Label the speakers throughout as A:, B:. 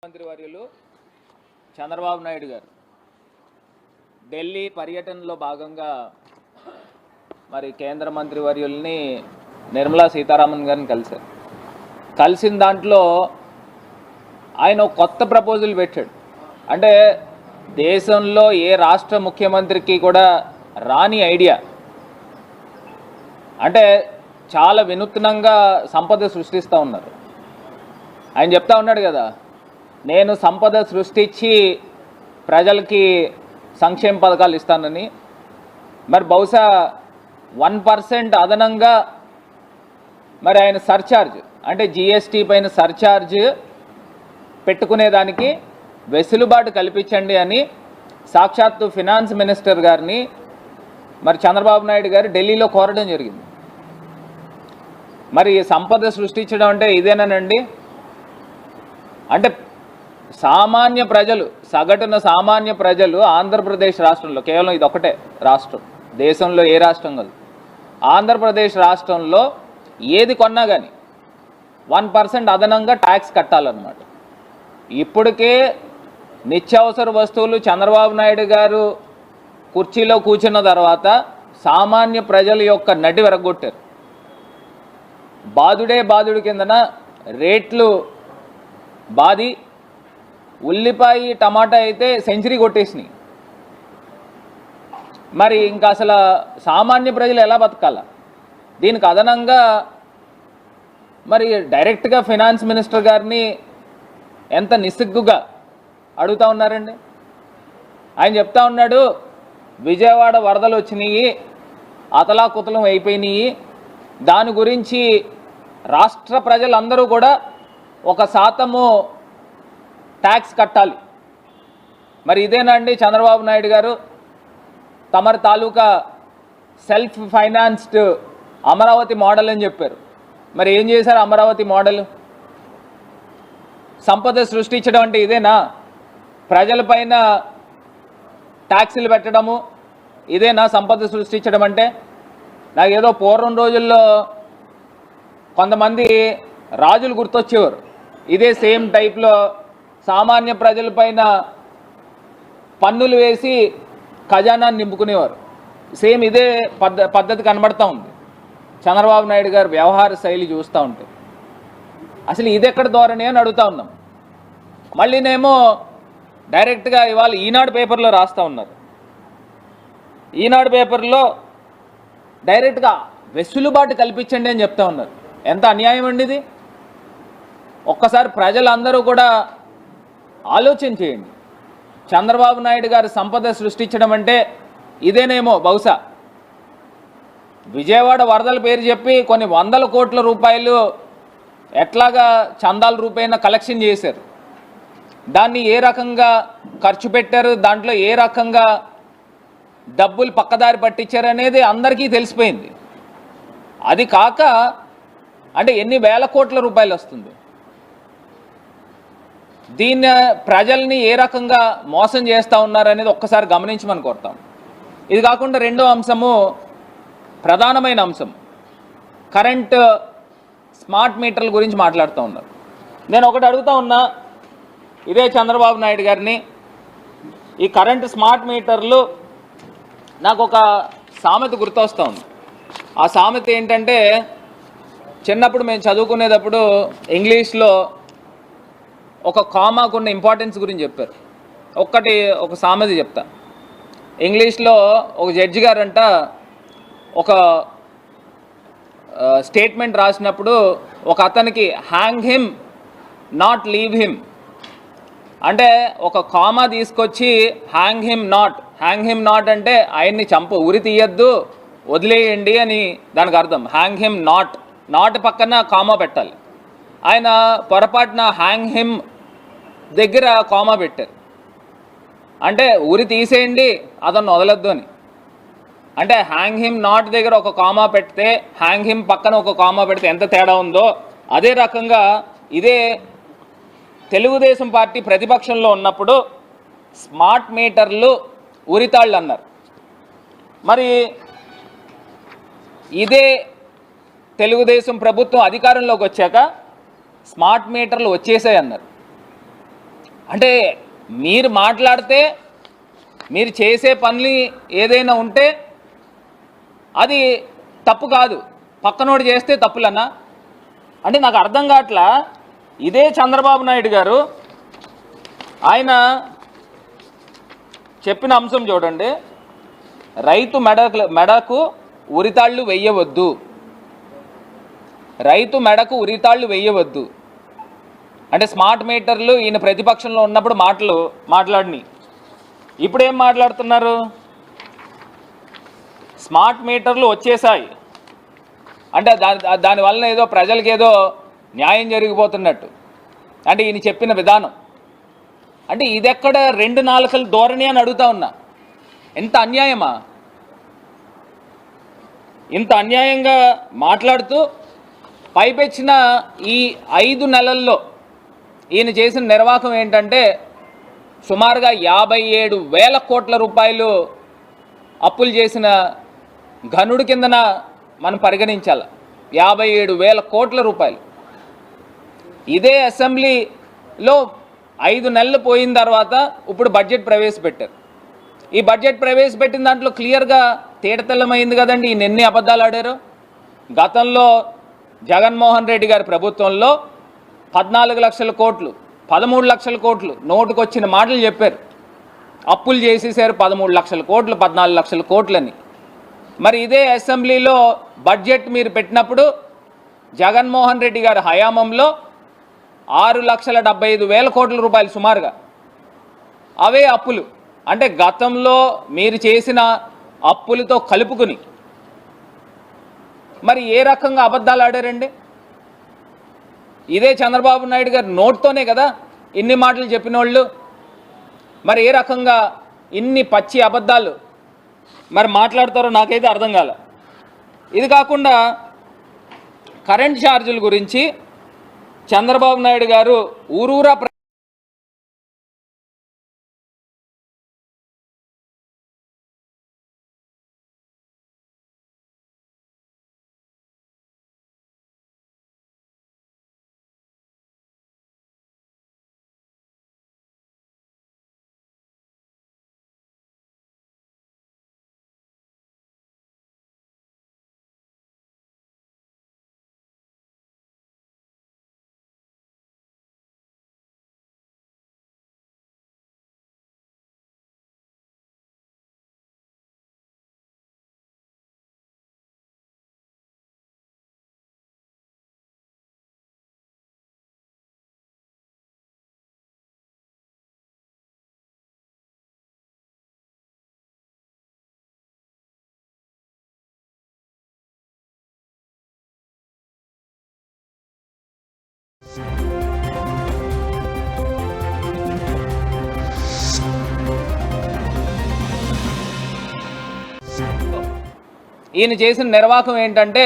A: మంత్రి వర్యులు చంద్రబాబు నాయుడు గారు ఢిల్లీ పర్యటనలో భాగంగా మరి కేంద్ర మంత్రి వర్యుల్ని నిర్మలా సీతారామన్ గారిని కలిసిన దాంట్లో ఆయన కొత్త ప్రపోజల్ పెట్టాడు. అంటే దేశంలో ఏ రాష్ట్ర ముఖ్యమంత్రికి కూడా రాని ఐడియా, అంటే చాలా వినూత్నంగా సంపద సృష్టిస్తూ ఉన్నారు. ఆయన చెప్తా ఉన్నాడు కదా, నేను సంపద సృష్టించి ప్రజలకి సంక్షేమ పథకాలు ఇస్తానని. మరి బహుశా 1% అదనంగా మరి ఆయన సర్ఛార్జ్, అంటే జిఎస్టీ పైన సర్ఛార్జ్ పెట్టుకునేదానికి వెసులుబాటు కల్పించండి అని సాక్షాత్తు ఫినాన్స్ మినిస్టర్ గారిని మరి చంద్రబాబు నాయుడు గారు ఢిల్లీలో కోరడం జరిగింది. మరి సంపద సృష్టించడం అంటే ఇదేనానండి? అంటే సామాన్య ప్రజలు, సగటున సామాన్య ప్రజలు ఆంధ్రప్రదేశ్ రాష్ట్రంలో, కేవలం ఇది ఒకటే రాష్ట్రం, దేశంలో ఏ రాష్ట్రం కాదు, ఆంధ్రప్రదేశ్ రాష్ట్రంలో ఏది కొన్నా కానీ 1% అదనంగా ట్యాక్స్ కట్టాలన్నమాట. ఇప్పటికే నిత్యావసర వస్తువులు చంద్రబాబు నాయుడు గారు కుర్చీలో కూర్చున్న తర్వాత సామాన్య ప్రజల యొక్క నడి విరగొట్టారు. బాదుడే బాదుడు కిందన రేట్లు బాది, ఉల్లిపాయ టమాటా అయితే సెంచరీ కొట్టేసినాయి. మరి ఇంకా అసలు సామాన్య ప్రజలు ఎలా బతకాల? దీనికి అదనంగా మరి డైరెక్ట్గా ఫినాన్స్ మినిస్టర్ గారిని ఎంత నిస్సిగ్గుగా అడుగుతూ ఉన్నారండి. ఆయన చెప్తా ఉన్నాడు, విజయవాడ వరదలు వచ్చినాయి, అతలాకుతలం అయిపోయినాయి, దాని గురించి రాష్ట్ర ప్రజలందరూ కూడా 1% ట్యాక్స్ కట్టాలి. మరి ఇదేనా అండి చంద్రబాబు నాయుడు గారు తమరి తాలూకా సెల్ఫ్ ఫైనాన్స్డ్ అమరావతి మోడల్ అని చెప్పారు. మరి ఏం చేశారు అమరావతి మోడల్? సంపద సృష్టించడం అంటే ఇదేనా? ప్రజలపైన ట్యాక్సులు పెట్టడము ఇదేనా సంపద సృష్టించడం అంటే? నాకు ఏదో పూర్వం రోజుల్లో కొంతమంది రాజులు గుర్తొచ్చేవారు. ఇదే సేమ్ టైప్లో సామాన్య ప్రజలపైన పన్నులు వేసి ఖజానాన్ని నింపుకునేవారు. సేమ్ ఇదే పద్ధతి కనబడతా ఉంది చంద్రబాబు నాయుడు గారు వ్యవహార శైలి చూస్తూ ఉంటే. అసలు ఇది ఎక్కడ ధోరణి అని అడుగుతూ ఉన్నాం. మళ్ళీనేమో డైరెక్ట్గా ఇవాళ ఈనాడు పేపర్లో రాస్తూ ఉన్నారు. ఈనాడు పేపర్లో డైరెక్ట్గా వెసులుబాటు కల్పించండి అని చెప్తా ఉన్నారు. ఎంత అన్యాయం అండి ఇది! ఒక్కసారి ప్రజలందరూ కూడా ఆలోచన చేయండి. చంద్రబాబు నాయుడు గారు సంపద సృష్టించడం అంటే ఇదేనేమో బహుశా. విజయవాడ వరదల పేరు చెప్పి కొన్ని 100 కోట్ల రూపాయలు ఎట్లాగా చందాల రూపేణ కలెక్షన్ చేశారు, దాన్ని ఏ రకంగా ఖర్చు పెట్టారు, దాంట్లో ఏ రకంగా డబ్బులు పక్కదారి పట్టించారు అనేది అందరికీ తెలిసిపోయింది. అది కాక అంటే ఎన్ని వేల కోట్ల రూపాయలు వస్తుంది. దీన్ని ప్రజల్ని ఏ రకంగా మోసం చేస్తూ ఉన్నారనేది ఒక్కసారి గమనించమని కోరుతాం. ఇది కాకుండా రెండో అంశము, ప్రధానమైన అంశం, కరెంట్ స్మార్ట్ మీటర్ల గురించి మాట్లాడుతూ ఉన్నారు. నేను ఒకటి అడుగుతూ ఉన్నా ఇదే చంద్రబాబు నాయుడు గారిని, ఈ కరెంట్ స్మార్ట్ మీటర్లు నాకు ఒక సామెత గుర్తొస్తూ ఉంది. ఆ సామెత ఏంటంటే, చిన్నప్పుడు మేము చదువుకునేటప్పుడు ఇంగ్లీష్లో ఒక కామాకున్న ఇంపార్టెన్స్ గురించి చెప్పారు. ఒక సామెత చెప్తా. ఇంగ్లీష్లో ఒక జడ్జి గారంట ఒక స్టేట్మెంట్ రాసినప్పుడు ఒక అతనికి hang him not leave him, అంటే ఒక కామా తీసుకొచ్చి హ్యాంగ్ హిమ్ నాట్ అంటే ఆయన్ని ఉరి తీయద్దు, వదిలేయండి అని దానికి అర్థం. హ్యాంగ్ హిమ్ నాట్ పక్కన కామా పెట్టాలి. ఆయన పొరపాటున హ్యాంగ్ హిమ్ దగ్గర కామా పెట్టారు. అంటే ఉరి తీసేయండి, అతను వదలొద్దు అని. అంటే హ్యాంగ్ హిమ్ నాట్ దగ్గర ఒక కామా పెడితే, హ్యాంగ్ హిమ్ పక్కన ఒక కామా పెడితే ఎంత తేడా ఉందో, అదే రకంగా ఇదే తెలుగుదేశం పార్టీ ప్రతిపక్షంలో ఉన్నప్పుడు స్మార్ట్ మీటర్లు ఉరితాళ్ళు అన్నారు. మరి ఇదే తెలుగుదేశం ప్రభుత్వం అధికారంలోకి వచ్చాక స్మార్ట్ మీటర్లు వచ్చేసాయి అన్నారు. అంటే మీరు మాట్లాడితే మీరు చేసే పనులు ఏదైనా ఉంటే అది తప్పు కాదు, పక్కనోడు చేస్తే తప్పులన్నా. అంటే నాకు అర్థం కావట్లా. ఇదే చంద్రబాబు నాయుడు గారు ఆయన చెప్పిన అంశం చూడండి, రైతు మెడకు ఉరితాళ్ళు వెయ్యవద్దు, రైతు మెడకు ఉరితాళ్ళు వెయ్యవద్దు. అంటే స్మార్ట్ మీటర్లు ఈయన ప్రతిపక్షంలో ఉన్నప్పుడు మాట్లాడిని, ఇప్పుడు ఏం మాట్లాడుతున్నారు? స్మార్ట్ మీటర్లు వచ్చేసాయి అంటే దానివల్ల ఏదో ప్రజలకి ఏదో న్యాయం జరిగిపోతున్నట్టు. అంటే ఈయన చెప్పిన విధానం అంటే ఇదెక్కడ రెండు నాలుకల ధోరణి అని అడుగుతా ఉన్నా. ఎంత అన్యాయమా? ఇంత అన్యాయంగా మాట్లాడుతూ పైపెచ్చిన ఈ 5 నెలల్లో ఈయన చేసిన నిర్వాహకం ఏంటంటే సుమారుగా 57,000 కోట్ల రూపాయలు అప్పులు చేసిన ఘనుడి కిందన మనం పరిగణించాలి. 57,000 కోట్ల రూపాయలు. ఇదే అసెంబ్లీలో 5 నెలలు పోయిన తర్వాత ఇప్పుడు బడ్జెట్ ప్రవేశపెట్టారు. ఈ బడ్జెట్ ప్రవేశపెట్టిన దాంట్లో క్లియర్గా తేటతెల్లమైంది కదండి ఈయన ఎన్ని అబద్ధాలు ఆడారో. గతంలో జగన్మోహన్ రెడ్డి గారి ప్రభుత్వంలో 14 లక్షల కోట్లు 13 లక్షల కోట్లు నోటుకొచ్చిన మాటలు చెప్పారు. అప్పులు చేసేసారు 13 లక్షల కోట్లు 14 లక్షల కోట్లని. మరి ఇదే అసెంబ్లీలో బడ్జెట్ మీరు పెట్టినప్పుడు జగన్మోహన్ రెడ్డి గారి హయాంలో 6,75,000 కోట్ల రూపాయలు సుమారుగా అవే అప్పులు. అంటే గతంలో మీరు చేసిన అప్పులతో కలుపుకుని మరి ఏ రకంగా అబద్ధాలు ఆడారండి? ఇదే చంద్రబాబు నాయుడు గారు నోట్తోనే కదా ఇన్ని మాటలు చెప్పిన వాళ్ళు. మరి ఏ రకంగా ఇన్ని పచ్చి అబద్ధాలు మరి మాట్లాడతారో నాకైతే అర్థం కాలే. ఇది కాకుండా కరెంట్ ఛార్జీల గురించి చంద్రబాబు నాయుడు గారు ఊరూరా ఈయన చేసిన నిర్వాహకం ఏంటంటే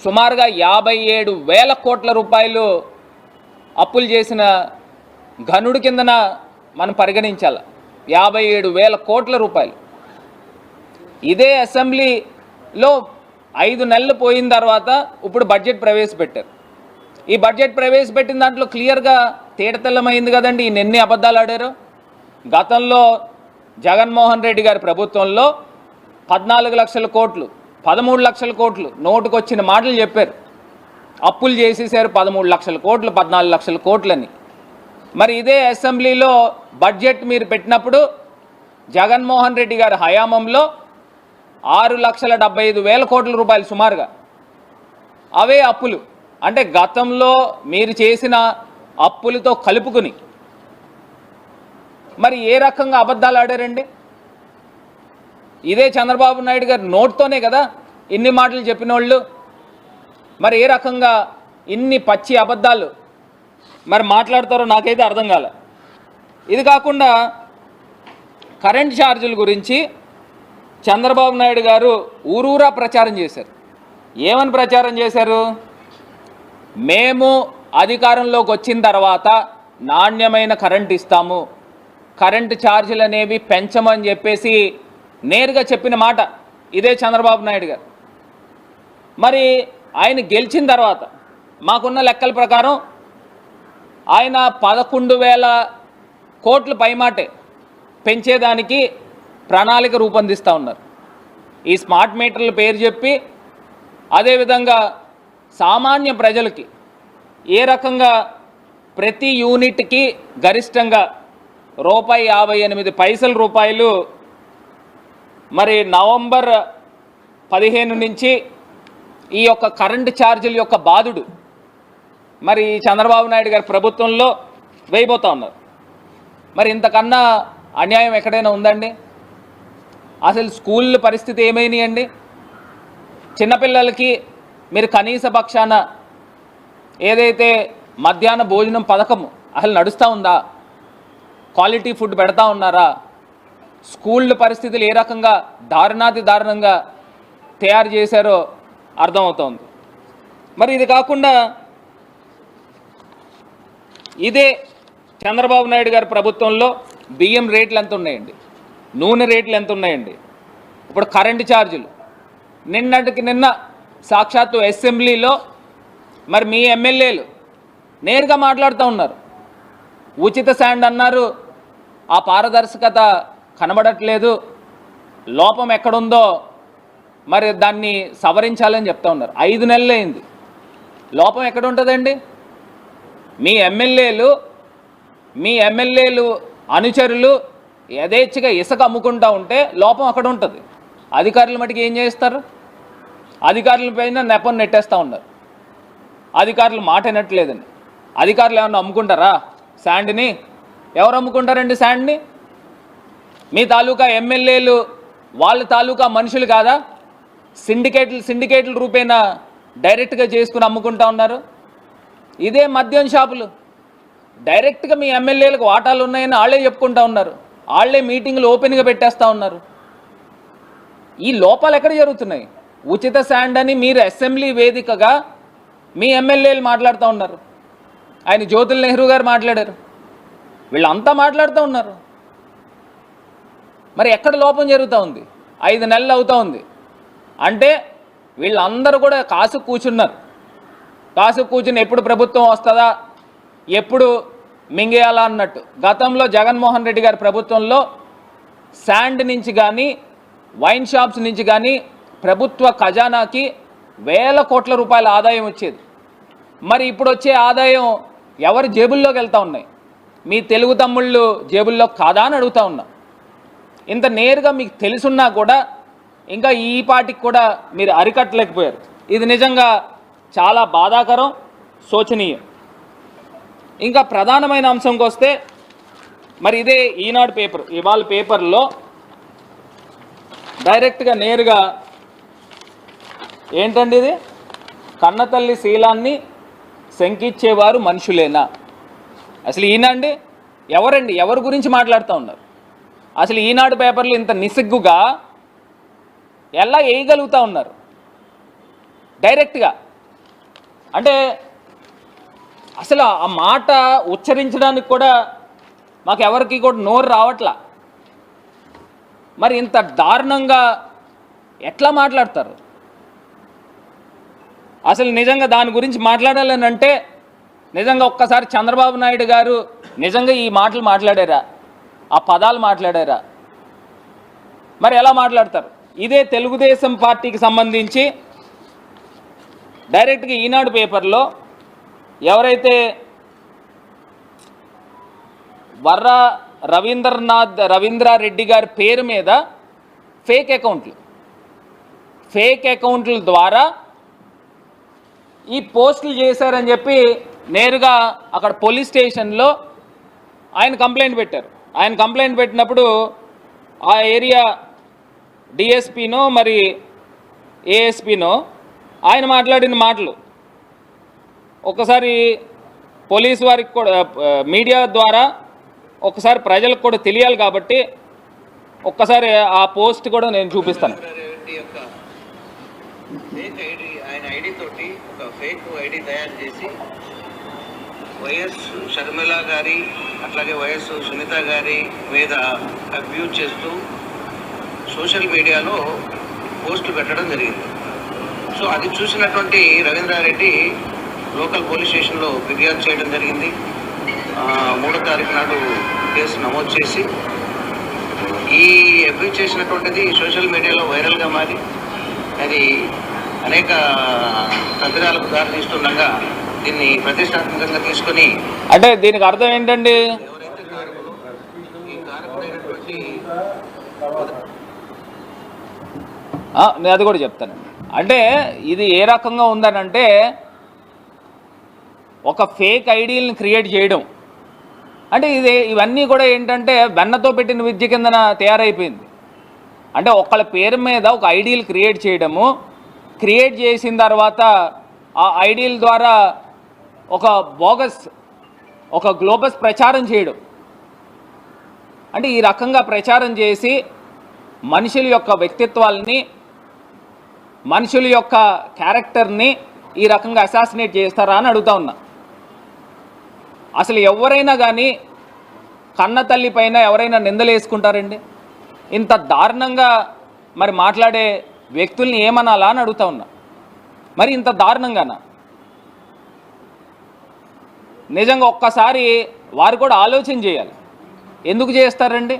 A: సుమారుగా 57,000 కోట్ల రూపాయలు అప్పులు చేసిన ఘనుడి కిందన మనం పరిగణించాలి. 57,000 కోట్ల రూపాయలు. ఇదే అసెంబ్లీలో 5 నెలలు పోయిన తర్వాత ఇప్పుడు బడ్జెట్ ప్రవేశపెట్టారు. ఈ బడ్జెట్ ప్రవేశపెట్టిన దాంట్లో క్లియర్గా తేటతెల్లమైంది కదండి ఈయన ఎన్ని అబద్ధాలు ఆడారో. గతంలో జగన్మోహన్ రెడ్డి గారి ప్రభుత్వంలో 14 లక్షల కోట్లు 13 లక్షల కోట్లు నోటుకొచ్చిన మాటలు చెప్పారు. అప్పులు చేసేసారు 13 లక్షల కోట్లు 14 లక్షల కోట్లని. మరి ఇదే అసెంబ్లీలో బడ్జెట్ మీరు పెట్టినప్పుడు జగన్మోహన్ రెడ్డి గారి హయాంలో 6,75,000 కోట్ల రూపాయలు సుమారుగా అవే అప్పులు. అంటే గతంలో మీరు చేసిన అప్పులతో కలుపుకుని మరి ఏ రకంగా అబద్ధాలు ఆడారండి? ఇదే చంద్రబాబు నాయుడు గారు నోట్తోనే కదా ఇన్ని మాటలు చెప్పిన వాళ్ళు. మరి ఏ రకంగా ఇన్ని పచ్చి అబద్ధాలు మరి మాట్లాడతారో నాకైతే అర్థం కాలే. ఇది కాకుండా కరెంట్ ఛార్జీల గురించి చంద్రబాబు నాయుడు గారు ఊరూరా ప్రచారం చేశారు. ఏమని ప్రచారం చేశారు? మేము అధికారంలోకి వచ్చిన తర్వాత నాణ్యమైన కరెంట్ ఇస్తాము, కరెంటు ఛార్జీలు అనేవి పెంచమని చెప్పేసి నేరుగా చెప్పిన మాట ఇదే చంద్రబాబు నాయుడు గారు. మరి ఆయన గెలిచిన తర్వాత మాకున్న లెక్కల ప్రకారం ఆయన 11,000 కోట్లు పైమాటే పెంచేదానికి ప్రణాళిక రూపొందిస్తూ ఉన్నారు. ఈ స్మార్ట్ మీటర్ల పేరు చెప్పి అదేవిధంగా సామాన్య ప్రజలకి ఏ రకంగా ప్రతి యూనిట్కి గరిష్టంగా రూపాయి మరి నవంబర్ 15 నుంచి ఈ యొక్క కరెంటు ఛార్జీల యొక్క బాధుడు మరి చంద్రబాబు నాయుడు గారి ప్రభుత్వంలో వేయబోతూ ఉన్నారు. మరి ఇంతకన్నా అన్యాయం ఎక్కడైనా ఉందండి? అసలు స్కూళ్ళ పరిస్థితి ఏమైనాయండి? చిన్నపిల్లలకి మీరు కనీస పక్షాన ఏదైతే మధ్యాహ్న భోజనం పథకం అసలు నడుస్తూ ఉందా? క్వాలిటీ ఫుడ్ పెడతా ఉన్నారా? స్కూళ్ళ పరిస్థితులు ఏ రకంగా దారుణంగా తయారు చేశారో అర్థమవుతోంది. మరి ఇది కాకుండా ఇదే చంద్రబాబు నాయుడు గారి ప్రభుత్వంలో బియ్యం రేట్లు ఎంత ఉన్నాయండి, నూనె రేట్లు ఎంత ఉన్నాయండి, ఇప్పుడు కరెంటు ఛార్జీలు. నిన్నటికి నిన్న సాక్షాత్తు అసెంబ్లీలో మరి మీ ఎమ్మెల్యేలు నేరుగా మాట్లాడుతూ ఉన్నారు. ఉచిత శాండ్ అన్నారు, ఆ పారదర్శకత కనబడట్లేదు, లోపం ఎక్కడుందో మరి దాన్ని సవరించాలని చెప్తా ఉన్నారు. 5 నెలలు అయింది, లోపం ఎక్కడ ఉంటుందండి? మీ ఎమ్మెల్యేలు అనుచరులు యథేచ్ఛగా ఇసుక అమ్ముకుంటూ ఉంటే లోపం అక్కడ ఉంటుంది. అధికారుల మటుకు ఏం చేస్తారు? అధికారుల పైన నెపం నెట్టేస్తూ ఉన్నారు. అధికారులు మాట వినట్లేదని. అధికారులు ఏమన్నా అమ్ముకుంటారా శాండ్ని? ఎవరు అమ్ముకుంటారండి శాండ్ని? మీ తాలూకా ఎమ్మెల్యేలు వాళ్ళ తాలూకా మనుషులు కాదా? సిండికేట్ల రూపేణా డైరెక్ట్గా చేసుకుని అమ్ముకుంటా ఉన్నారు. ఇదే మద్యం షాపులు డైరెక్ట్గా మీ ఎమ్మెల్యేలకు వాటాలు ఉన్నాయని వాళ్ళే చెప్పుకుంటా ఉన్నారు. వాళ్ళే మీటింగ్లు ఓపెన్గా పెట్టేస్తూ ఉన్నారు. ఈ లోపాలు ఎక్కడ జరుగుతున్నాయి? ఉచిత శాండ్ అని మీరు అసెంబ్లీ వేదికగా మీ ఎమ్మెల్యేలు మాట్లాడుతూ ఉన్నారు. ఆయన జ్యోతుల్ నెహ్రూ గారు మాట్లాడారు, వీళ్ళంతా మాట్లాడుతూ ఉన్నారు. మరి ఎక్కడ లోపం జరుగుతూ ఉంది? 5 నెలలు అవుతూ ఉంది అంటే వీళ్ళందరూ కూడా కాసు కూర్చుని ఎప్పుడు ప్రభుత్వం వస్తుందా, ఎప్పుడు మింగేయాలా అన్నట్టు. గతంలో జగన్మోహన్ రెడ్డి గారి ప్రభుత్వంలో శాండ్ నుంచి కానీ వైన్ షాప్స్ నుంచి కానీ ప్రభుత్వ ఖజానాకి వేల కోట్ల రూపాయల ఆదాయం వచ్చేది. మరి ఇప్పుడు వచ్చే ఆదాయం ఎవరి జేబుల్లోకి వెళ్తూ ఉన్నాయి? మీ తెలుగు తమ్ముళ్ళు జేబుల్లో కాదా అని అడుగుతూ ఉన్నా. ఇంత నేరుగా మీకు తెలుసున్నా కూడా ఇంకా ఈ పాటికి కూడా మీరు అరికట్టలేకపోయారు. ఇది నిజంగా చాలా బాధాకరం, శోచనీయం. ఇంకా ప్రధానమైన అంశంకి వస్తే మరి ఇదే ఈనాడు పేపర్, ఇవాళ పేపర్లో డైరెక్ట్గా నేరుగా ఏంటండి ఇది? కన్నతల్లి శీలాన్ని శంకించేవారు మనుషులేనా? అసలు ఈనాండి ఎవరండి? ఎవరి గురించి మాట్లాడుతూ ఉన్నారు? అసలు ఈనాడు పేపర్లు ఇంత నిస్సిగ్గుగా ఎలా వేయగలుగుతూ ఉన్నారు డైరెక్ట్గా? అంటే అసలు ఆ మాట ఉచ్చరించడానికి కూడా మాకు ఎవరికి కూడా నోరు రావట్లా. మరి ఇంత దారుణంగా ఎట్లా మాట్లాడతారు? అసలు నిజంగా దాని గురించి మాట్లాడాలని అంటే నిజంగా ఒక్కసారి చంద్రబాబు నాయుడు గారు నిజంగా ఈ మాటలు మాట్లాడారా, ఆ పదాలు మాట్లాడారా? మరి ఎలా మాట్లాడతారు? ఇదే తెలుగుదేశం పార్టీకి సంబంధించి డైరెక్ట్గా ఈనాడు పేపర్లో ఎవరైతే వర్రా రవీంద్రారెడ్డి గారి పేరు మీద ఫేక్ అకౌంట్ల ద్వారా ఈ పోస్టులు చేశారని చెప్పి నేరుగా అక్కడ పోలీస్ స్టేషన్లో ఆయన కంప్లైంట్ పెట్టారు. ఆయన కంప్లైంట్ పెట్టినప్పుడు ఆ ఏరియా డిఎస్పీనో మరి ఏఎస్పీనో ఆయన మాట్లాడిన మాటలు ఒక్కసారి పోలీసు వారికి కూడా మీడియా ద్వారా ఒక్కసారి ప్రజలకు కూడా తెలియాలి కాబట్టి ఒక్కసారి ఆ పోస్ట్ కూడా నేను చూపిస్తాను.
B: ఆయన ఐడి తోటి ఒక ఫేక్ ఐడి తయారు చేసి వైఎస్ షర్మిల గారి అట్లాగే వైఎస్ సునీత గారి మీద అబ్యూజ్ చేస్తూ సోషల్ మీడియాలో పోస్టులు పెట్టడం జరిగింది. సో అది చూసినటువంటి రవీంద్రారెడ్డి లోకల్ పోలీస్ స్టేషన్లో ఫిర్యాదు చేయడం జరిగింది. 3వ తారీఖు నాడు కేసు నమోదు చేసి ఈ అబ్యూజ్ చేసినటువంటిది సోషల్ మీడియాలో వైరల్గా మారి అది అనేక తంత్రాలకు దారితీస్తుండగా దీన్ని ప్రతిష్టాత్మకంగా తీసుకొని
A: అంటే దీనికి అర్థం ఏంటండి?
B: ఎవరైతే కారకులు ఈ కారకుడైనటువంటి
A: నేను అది కూడా చెప్తానండి. అంటే ఇది ఏ రకంగా ఉందనంటే ఒక ఫేక్ ఐడీలను క్రియేట్ చేయడం అంటే ఇవన్నీ కూడా ఏంటంటే వెన్నతో పెట్టిన విద్య కిందన తయారైపోయింది. అంటే ఒకళ్ళ పేరు మీద ఒక ఐడీలు క్రియేట్ చేయడము, క్రియేట్ చేసిన తర్వాత ఆ ఐడీల ద్వారా ఒక బోగస్ ఒక గ్లోబస్ ప్రచారం చేయడం. అంటే ఈ రకంగా ప్రచారం చేసి మనుషుల యొక్క వ్యక్తిత్వాలని, మనుషుల యొక్క క్యారెక్టర్ని ఈ రకంగా అసాసినేట్ చేస్తారా అని అడుగుతా ఉన్నా. అసలు ఎవరైనా కానీ కన్న తల్లి పైన ఎవరైనా నిందలు వేసుకుంటారండి? ఇంత దారుణంగా మరి మాట్లాడే వ్యక్తుల్ని ఏమనాలా అని అడుగుతా ఉన్నా. మరి ఇంత దారుణంగానా? నిజంగా ఒక్కసారి వారు కూడా ఆలోచన చేయాలి. ఎందుకు చేస్తారండి?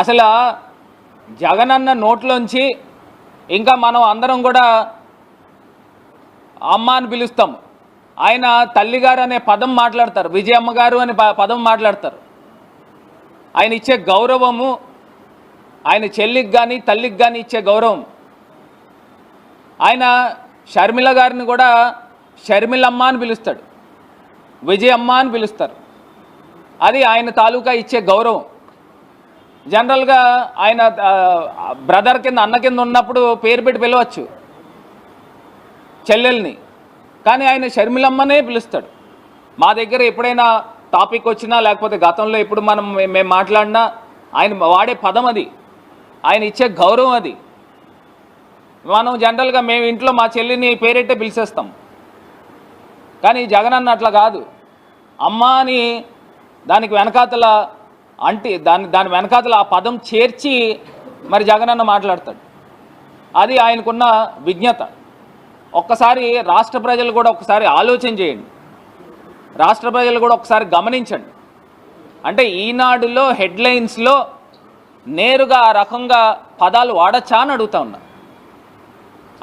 A: అసలు జగనన్న నోట్లోంచి ఇంకా మనం అందరం కూడా అమ్మ అని పిలుస్తాం. ఆయన తల్లిగారు అనే పదం మాట్లాడతారు, విజయమ్మ గారు అనే పదం మాట్లాడతారు. ఆయన ఇచ్చే గౌరవము, ఆయన చెల్లికి కానీ తల్లికి కానీ ఇచ్చే గౌరవం. ఆయన షర్మిల గారిని కూడా షర్మిలమ్మ అని పిలుస్తాడు, విజయమ్మ అని పిలుస్తారు. అది ఆయన తాలూకా ఇచ్చే గౌరవం. జనరల్గా ఆయన బ్రదర్ కింద, అన్న కింద ఉన్నప్పుడు పేరు పెట్టి పిలవచ్చు చెల్లెల్ని, కానీ ఆయన షర్మిలమ్మనే పిలుస్తాడు. మా దగ్గర ఎప్పుడైనా టాపిక్ వచ్చినా లేకపోతే గతంలో ఎప్పుడు మేము మాట్లాడినా ఆయన వాడే పదం అది, ఆయన ఇచ్చే గౌరవం అది. మనం జనరల్గా మేము ఇంట్లో మా చెల్లిని పేరెట్టే పిలిచేస్తాం, కానీ జగనన్న అట్లా కాదు. అమ్మ అని దానికి వెనకాతల దాని వెనకాతల ఆ పదం చేర్చి మరి జగనన్న మాట్లాడతాడు. అది ఆయనకున్న విజ్ఞత. ఒక్కసారి రాష్ట్ర ప్రజలు కూడా ఒకసారి ఆలోచన చేయండి, రాష్ట్ర ప్రజలు కూడా ఒకసారి గమనించండి. అంటే ఈనాడులో హెడ్లైన్స్లో నేరుగా ఆ రకంగా పదాలు వాడచ్చా అని అడుగుతా ఉన్నా.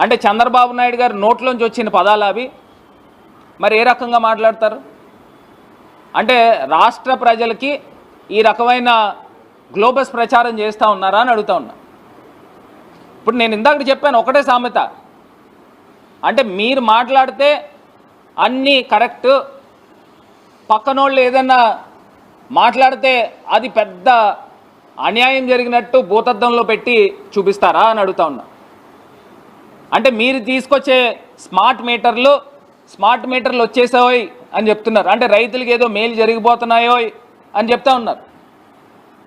A: అంటే చంద్రబాబు నాయుడు గారు నోట్లోంచి వచ్చిన పదాలు అవి మరి ఏ రకంగా మాట్లాడతారు? అంటే రాష్ట్ర ప్రజలకి ఈ రకమైన గ్లోబస్ ప్రచారం చేస్తూ ఉన్నారా అని అడుగుతా ఉన్నా. ఇప్పుడు నేను ఇందాక చెప్పాను ఒకటే సామెత, అంటే మీరు మాట్లాడితే అన్నీ కరెక్ట్, పక్కనోళ్ళు ఏదన్నా మాట్లాడితే అది పెద్ద అన్యాయం జరిగినట్టు భూతద్దంలో పెట్టి చూపిస్తారా అని అడుగుతా ఉన్నా. అంటే మీరు తీసుకొచ్చే స్మార్ట్ మీటర్లు వచ్చేసాయి అని చెప్తున్నారు. అంటే రైతులకి ఏదో మేలు జరిగిపోతున్నాయో అని చెప్తా ఉన్నారు.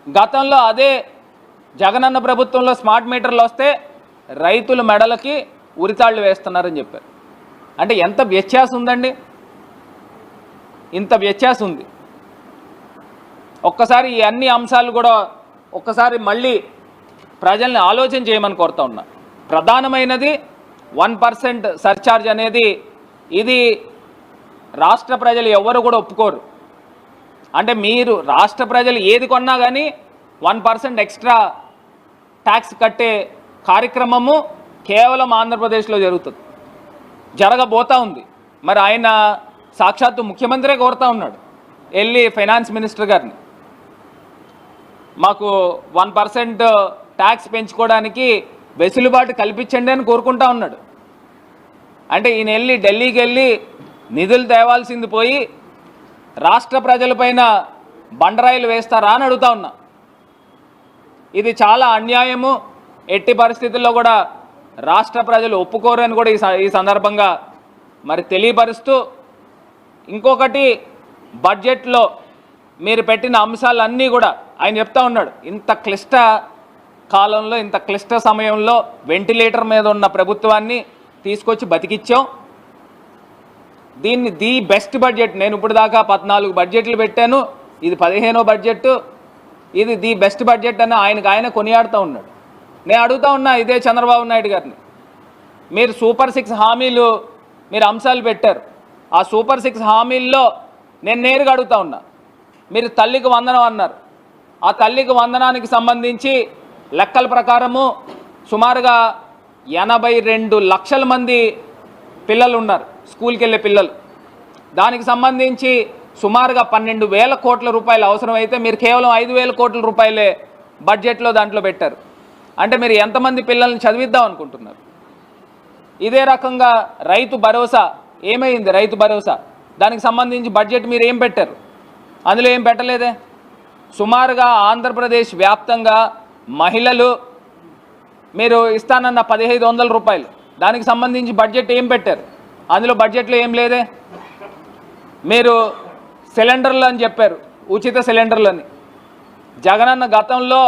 A: గతంలో అదే జగనన్న ప్రభుత్వంలో స్మార్ట్ మీటర్లు వస్తే రైతుల మెడలకి ఉరితాళ్ళు వేస్తున్నారని చెప్పారు. అంటే ఎంత వ్యత్యాసం ఉందండి, ఇంత వ్యత్యాసం ఉంది. ఒక్కసారి ఈ అన్ని అంశాలు కూడా ఒక్కసారి మళ్ళీ ప్రజల్ని ఆలోచన చేయమని కోరుతా ఉన్నా. ప్రధానమైనది 1% సర్ఛార్జ్ అనేది, ఇది రాష్ట్ర ప్రజలు ఎవరు కూడా ఒప్పుకోరు. అంటే మీరు రాష్ట్ర ప్రజలు ఏది కొన్నా కానీ 1% ఎక్స్ట్రా ట్యాక్స్ కట్టే కార్యక్రమము కేవలం ఆంధ్రప్రదేశ్లో జరగబోతూ ఉంది. మరి ఆయన సాక్షాత్తు ముఖ్యమంత్రే కోరుతా ఉన్నాడు, వెళ్ళి ఫైనాన్స్ మినిస్టర్ గారిని మాకు 1% ట్యాక్స్ పెంచుకోవడానికి వెసులుబాటు కల్పించండి అని కోరుకుంటా ఉన్నాడు. అంటే ఈయన వెళ్ళి ఢిల్లీకి వెళ్ళి నిధులు తేవాల్సింది పోయి రాష్ట్ర ప్రజలపైన బండరాయిలు వేస్తారా అని అడుగుతా ఉన్నా. ఇది చాలా అన్యాయము, ఎట్టి పరిస్థితుల్లో కూడా రాష్ట్ర ప్రజలు ఒప్పుకోరు అని కూడా ఈ సందర్భంగా మరి తెలియపరుస్తూ, ఇంకొకటి బడ్జెట్లో మీరు పెట్టిన అంశాలన్నీ కూడా ఆయన చెప్తా ఉన్నాడు, ఇంత క్లిష్ట కాలంలో, ఇంత క్లిష్ట సమయంలో వెంటిలేటర్ మీద ఉన్న ప్రభుత్వాన్ని తీసుకొచ్చి బతికిచ్చాం. దీన్ని ది బెస్ట్ బడ్జెట్, నేను ఇప్పుడు దాకా 14 బడ్జెట్లు పెట్టాను, ఇది 15వ బడ్జెట్, ఇది ది బెస్ట్ బడ్జెట్ అని ఆయన కొనియాడుతూ ఉన్నాడు. నేను అడుగుతా ఉన్నా ఇదే చంద్రబాబు నాయుడు గారిని, మీరు సూపర్ 6 హామీలు మీరు అంశాలు పెట్టారు, ఆ సూపర్ 6 హామీల్లో నేను నేరుగా అడుగుతా ఉన్నా, మీరు తల్లికి వందనం అన్నారు. ఆ తల్లికి వందనానికి సంబంధించి లెక్కల ప్రకారము సుమారుగా 82 లక్షల మంది పిల్లలు ఉన్నారు, స్కూల్కి వెళ్ళే పిల్లలు. దానికి సంబంధించి సుమారుగా 12,000 కోట్ల రూపాయలు అవసరమైతే మీరు కేవలం 5,000 కోట్ల రూపాయలే బడ్జెట్లో దాంట్లో పెట్టారు. అంటే మీరు ఎంతమంది పిల్లల్ని చదివిద్దాం అనుకుంటున్నారు? ఇదే రకంగా రైతు భరోసా ఏమైంది? రైతు భరోసా దానికి సంబంధించి బడ్జెట్ మీరు ఏం పెట్టారు? అందులో ఏం పెట్టలేదే. సుమారుగా ఆంధ్రప్రదేశ్ వ్యాప్తంగా మహిళలు మీరు ఇస్తానన్న 1,500 రూపాయలు, దానికి సంబంధించి బడ్జెట్ ఏం పెట్టారు? అందులో బడ్జెట్లో ఏం లేదే. మీరు సిలిండర్లు అని చెప్పారు, ఉచిత సిలిండర్లు అని. జగనన్న గతంలో